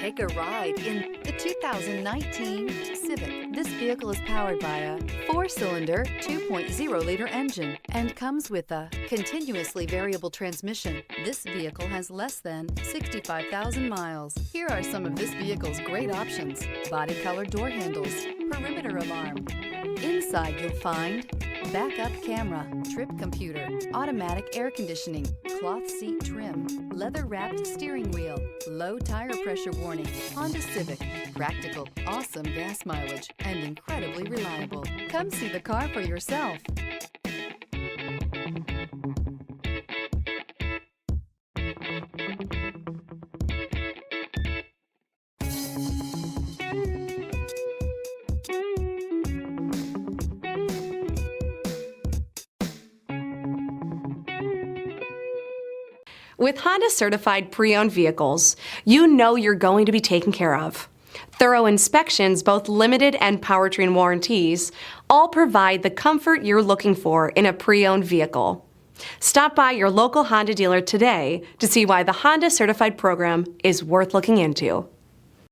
Take a ride in the 2019 Civic. This vehicle is powered by a 4-cylinder, 2.0-liter engine and comes with a continuously variable transmission. This vehicle has less than 65,000 miles. Here are some of this vehicle's great options: body color door handles, perimeter alarm. Inside you'll find backup camera, trip computer, automatic air conditioning, cloth seat trim, leather-wrapped steering wheel, low tire pressure warning. Honda Civic, practical, awesome gas mileage, and incredibly reliable. Come see the car for yourself. With Honda certified pre-owned vehicles, you know you're going to be taken care of. Thorough inspections, both limited and powertrain warranties, all provide the comfort you're looking for in a pre-owned vehicle. Stop by your local Honda dealer today to see why the Honda certified program is worth looking into.